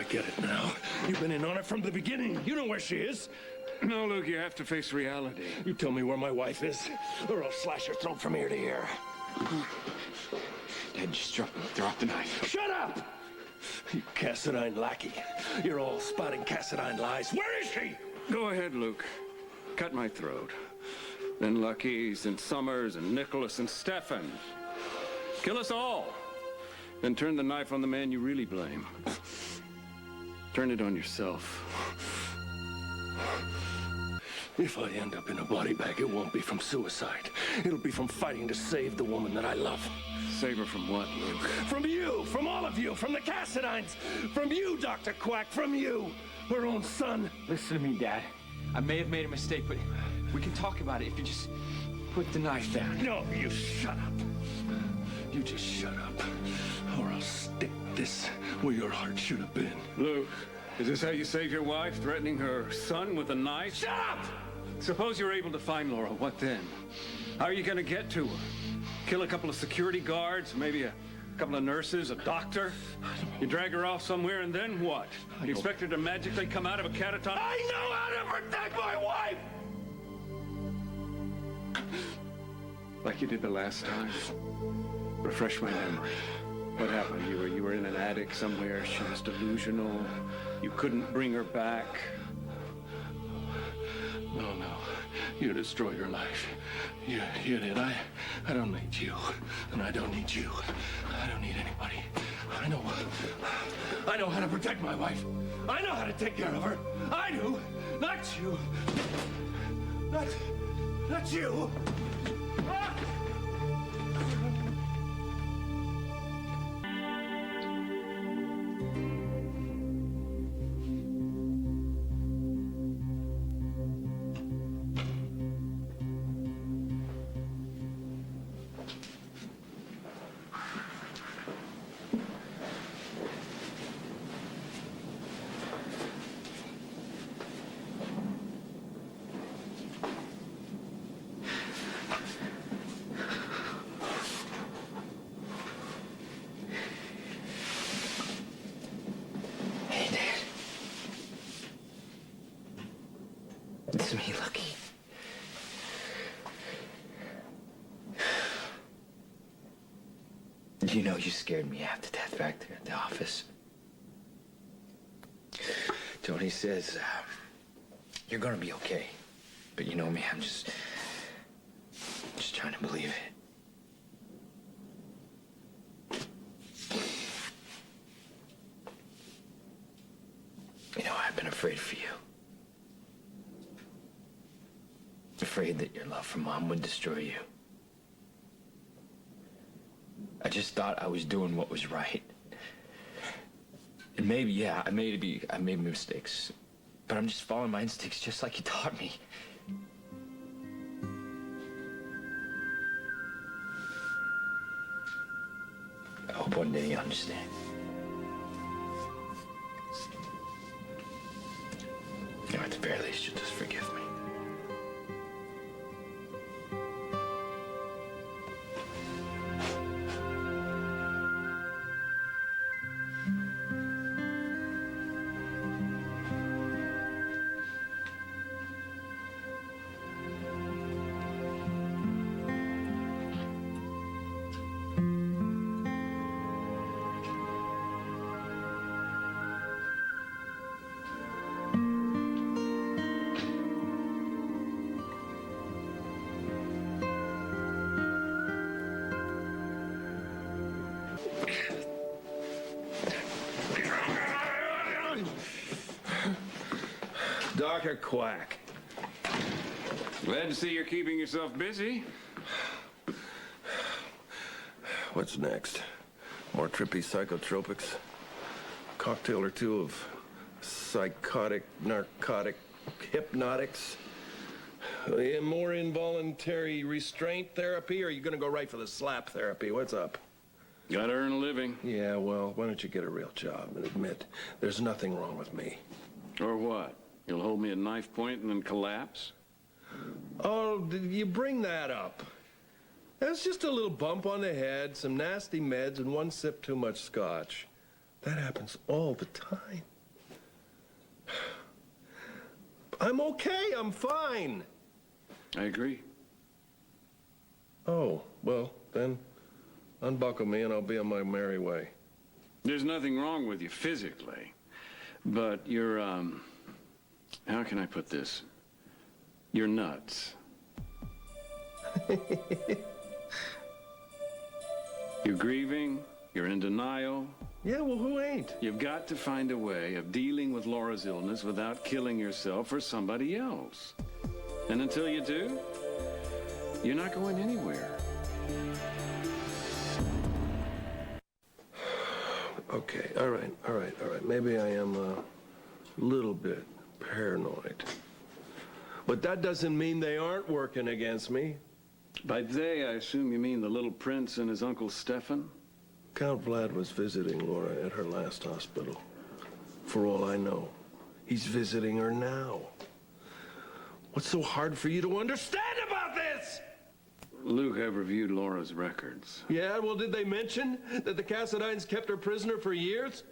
get it now. You've been in on it from the beginning. You know where she is. No, Luke, you have to face reality. You tell me where my wife is, or I'll slash her throat from ear to ear. Dad, just drop the knife. Shut up! You Cassadine lackey. You're all spouting Cassadine lies. Where is she? Go ahead, Luke. Cut my throat. Then Lucky's and Summers and Nicholas and Stefan. Kill us all. Then turn the knife on the man you really blame. Turn it on yourself. If I end up in a body bag, it won't be from suicide. It'll be from fighting to save the woman that I love. Save her from what, Luke? From you, from all of you, from the Cassadines, from you, Dr. Quack, from you, her own son. Listen to me, Dad. I may have made a mistake, but we can talk about it if you just put the knife down. No, you shut up. You just shut up, or I'll stick this where your heart should have been. Luke, is this how you save your wife, threatening her son with a knife? Shut up! Suppose you're able to find Laura, what then? How are you going to get to her? Kill a couple of security guards, maybe a couple of nurses, a doctor? You drag her off somewhere, and then what? You expect her to magically come out of a catatonic? I know how to protect my wife! Like you did the last time? Refresh my memory. What happened? You were in an attic somewhere. She was delusional. You couldn't bring her back. No. You destroyed her life. You did. I don't need you. And I don't need you. I don't need anybody. I know how to protect my wife. I know how to take care of her. I do. Not you. Not you. Ah! It's me, Lucky. You know you scared me half to death back there at the office. Tony says, you're gonna be okay. But you know me, I'm just trying to believe it. You know, I've been afraid for you. Afraid that your love for Mom would destroy you. I just thought I was doing what was right. And maybe, yeah, I made mistakes. But I'm just following my instincts just like you taught me. I hope one day you understand. You know, at the very least, you'll just forgive me. Dr. Quack. Glad to see you're keeping yourself busy. What's next? More trippy psychotropics? Cocktail or two of psychotic, narcotic hypnotics? More involuntary restraint therapy, or are you gonna go right for the slap therapy? What's up? Gotta earn a living. Yeah, well, why don't you get a real job and admit there's nothing wrong with me? Or what? You'll hold me at knife point and then collapse? Oh, did you bring that up? That's just a little bump on the head, some nasty meds, and one sip too much scotch. That happens all the time. I'm okay. I'm fine. I agree. Oh, well, then unbuckle me and I'll be on my merry way. There's nothing wrong with you physically, but you're, how can I put this? You're nuts. You're grieving, you're in denial. Yeah, well, who ain't? You've got to find a way of dealing with Laura's illness without killing yourself or somebody else. And until you do, you're not going anywhere. Okay, all right. Maybe I am a little bit paranoid. But that doesn't mean they aren't working against me. By they, I assume you mean the little prince and his uncle Stefan? Count Vlad was visiting Laura at her last hospital. For all I know, he's visiting her now. What's so hard for you to understand about this? Luke, I've reviewed Laura's records. Yeah, well, did they mention that the Cassadines kept her prisoner for years?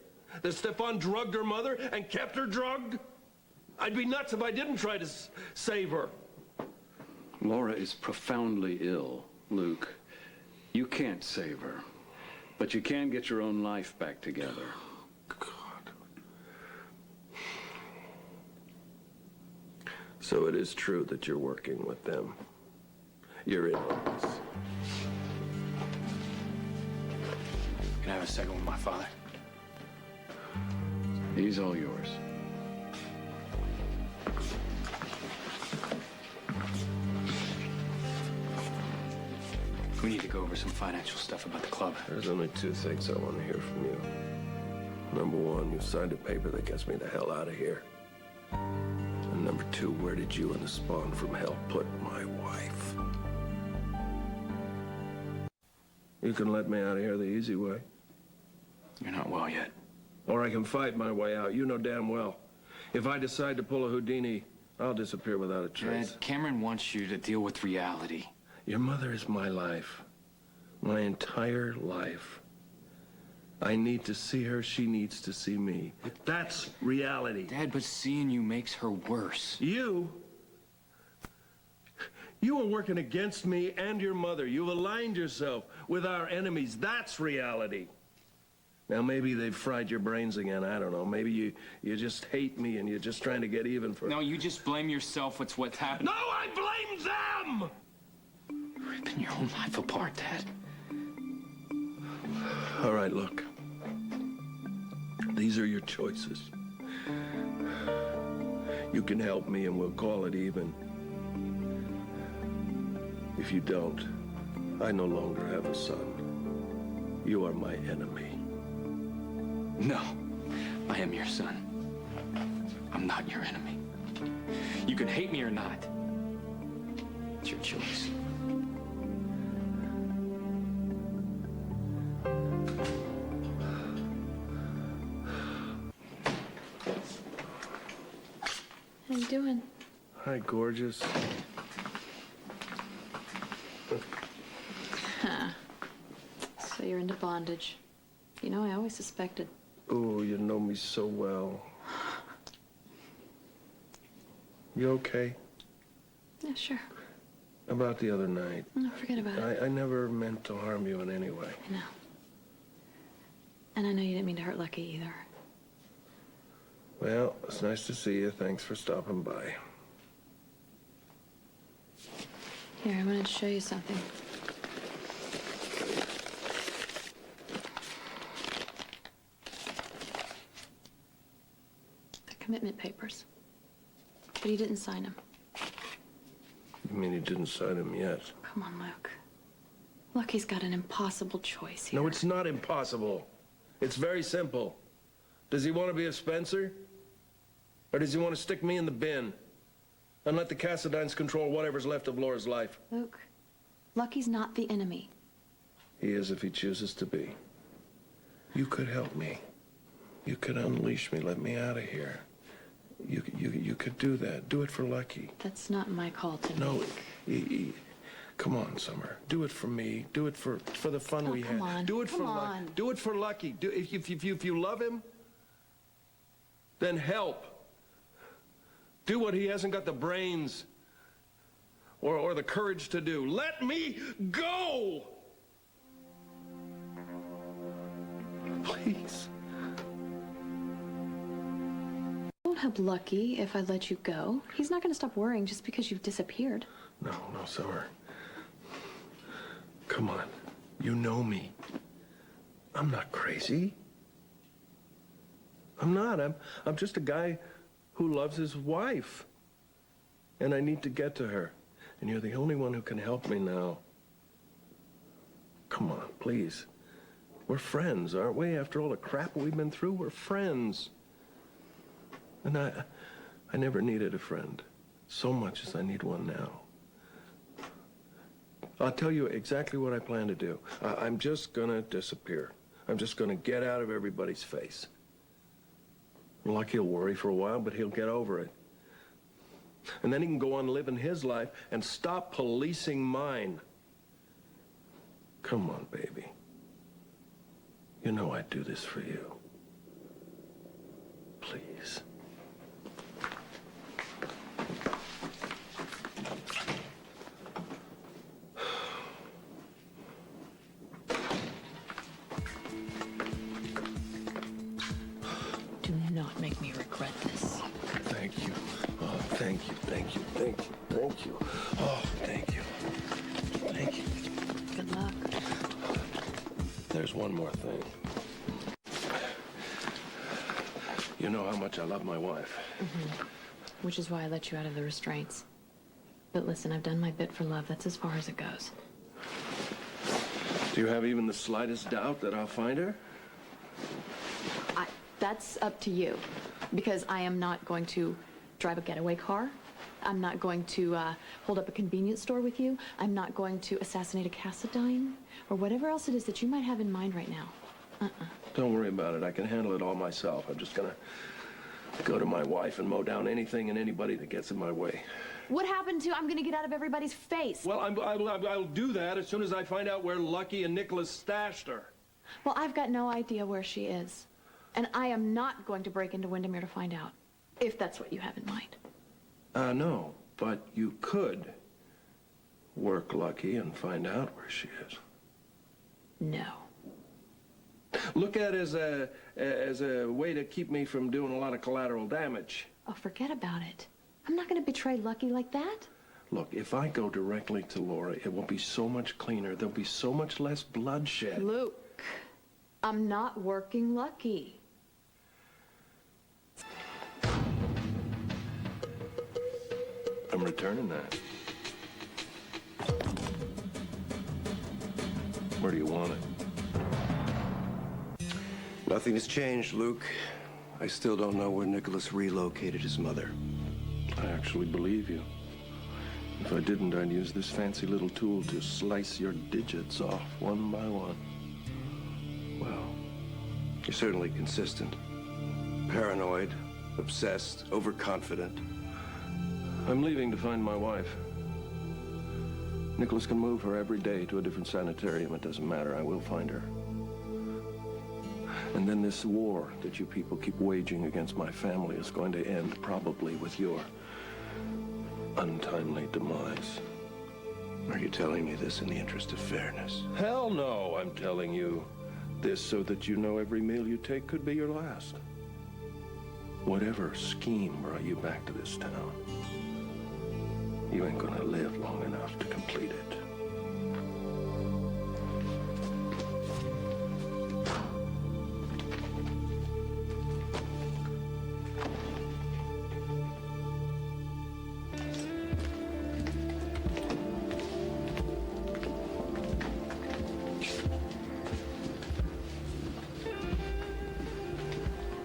That Stefan drugged her mother and kept her drugged? I'd be nuts if I didn't try to save her. Laura is profoundly ill, Luke. You can't save her, but you can get your own life back together. God. So it is true that you're working with them. You're in on this. Can I have a second with my father? He's all yours. We need to go over some financial stuff about the club. There's only two things I want to hear from you. Number one, you signed a paper that gets me the hell out of here. And number two, where did you and the spawn from hell put my wife? You can let me out of here the easy way. You're not well yet. Or I can fight my way out. You know damn well. If I decide to pull a Houdini, I'll disappear without a trace. Dad, Cameron wants you to deal with reality. Your mother is my life. My entire life. I need to see her. She needs to see me. That's reality. Dad, but seeing you makes her worse. You are working against me and your mother. You've aligned yourself with our enemies. That's reality. Now, maybe they've fried your brains again. I don't know. Maybe you just hate me and you're just trying to get even for... No, you just blame yourself. What's happened. No, I blame them! Ripping your own life apart, Dad. All right, look. These are your choices. You can help me and we'll call it even. If you don't, I no longer have a son. You are my enemy. No, I am your son. I'm not your enemy. You can hate me or not. It's your choice. How you doing? Hi, gorgeous. So you're into bondage. You know, I always suspected. Oh, you know me so well. You okay? Yeah, sure. About the other night. No, forget about it. I never meant to harm you in any way. I know. And I know you didn't mean to hurt Lucky either. Well, it's nice to see you. Thanks for stopping by. Here, I wanted to show you something. The commitment papers. But he didn't sign them. You mean he didn't sign him yet? Come on, Luke. Lucky's got an impossible choice here. No, it's not impossible. It's very simple. Does he want to be a Spencer? Or does he want to stick me in the bin and let the Cassadines control whatever's left of Laura's life? Luke, Lucky's not the enemy. He is if he chooses to be. You could help me. You could unleash me, let me out of here. You could do that. Do it for Lucky. That's not my call to No, make. come on, Summer. Do it for me. Do it for the fun we come had. on. Do it Come for on. Do it for Lucky. If you love him, then help. Do what he hasn't got the brains or the courage to do. Let me go! Please. Won't help Lucky if I let you go. He's not going to stop worrying just because you've disappeared. No, Summer. Come on. You know me. I'm not crazy. I'm not. I'm just a guy who loves his wife. And I need to get to her. And you're the only one who can help me now. Come on, please. We're friends, aren't we? After all the crap we've been through, we're friends. And I never needed a friend so much as I need one now. I'll tell you exactly what I plan to do. I'm just gonna disappear. I'm just gonna get out of everybody's face. Lucky he'll worry for a while, but he'll get over it. And then he can go on living his life and stop policing mine. Come on, baby. You know I'd do this for you. Please. Do not make me regret this. Thank you. Oh, thank you, thank you, thank you, thank you. Oh, thank you. Thank you. Good luck. There's one more thing. You know how much I love my wife. Mm-hmm. Which is why I let you out of the restraints. But listen, I've done my bit for love. That's as far as it goes. Do you have even the slightest doubt that I'll find her? That's up to you. Because I am not going to drive a getaway car. I'm not going to hold up a convenience store with you. I'm not going to assassinate a Cassadine. Or whatever else it is that you might have in mind right now. Don't worry about it. I can handle it all myself. I'm just gonna go to my wife and mow down anything and anybody that gets in my way. What happened to I'm gonna get out of everybody's face? Well, I'll do that as soon as I find out where Lucky and Nicholas stashed her. Well, I've got no idea where she is. And I am not going to break into Windermere to find out, if that's what you have in mind. No, but you could work Lucky and find out where she is. No. Look at it as a way to keep me from doing a lot of collateral damage. Oh, forget about it. I'm not going to betray Lucky like that. Look, if I go directly to Laura, it will be so much cleaner. There'll be so much less bloodshed. Luke, I'm not working Lucky. I'm returning that. Where do you want it? Nothing has changed, Luke. I still don't know where Nicholas relocated his mother. I actually believe you. If I didn't, I'd use this fancy little tool to slice your digits off one by one. Well, you're certainly consistent. Paranoid, obsessed, overconfident. I'm leaving to find my wife. Nicholas can move her every day to a different sanitarium. It doesn't matter. I will find her. And then this war that you people keep waging against my family is going to end probably with your untimely demise. Are you telling me this in the interest of fairness? Hell no, I'm telling you this so that you know every meal you take could be your last. Whatever scheme brought you back to this town, you ain't gonna live long enough to complete it.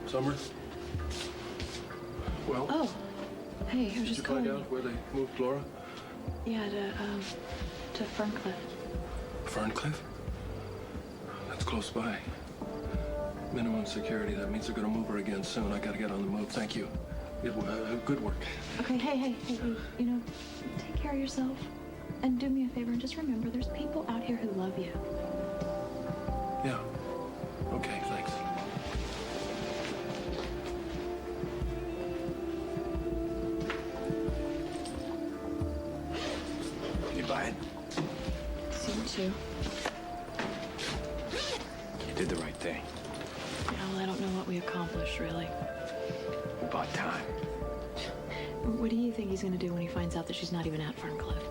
Summers? Well? Oh, hey, I was Did just you calling. find out where they moved Laura? Yeah, to Ferncliff. Ferncliff? That's close by. Minimum security. That means they're gonna move her again soon. I gotta get on the move. Thank you. Good work. Okay, hey, you know, take care of yourself. And do me a favor and just remember there's people out here who love you. Yeah. Okay, thanks. too. You did the right thing. Yeah, well, I don't know what we accomplished, really. We bought time. What do you think he's gonna do when he finds out that she's not even at Fern Cliff?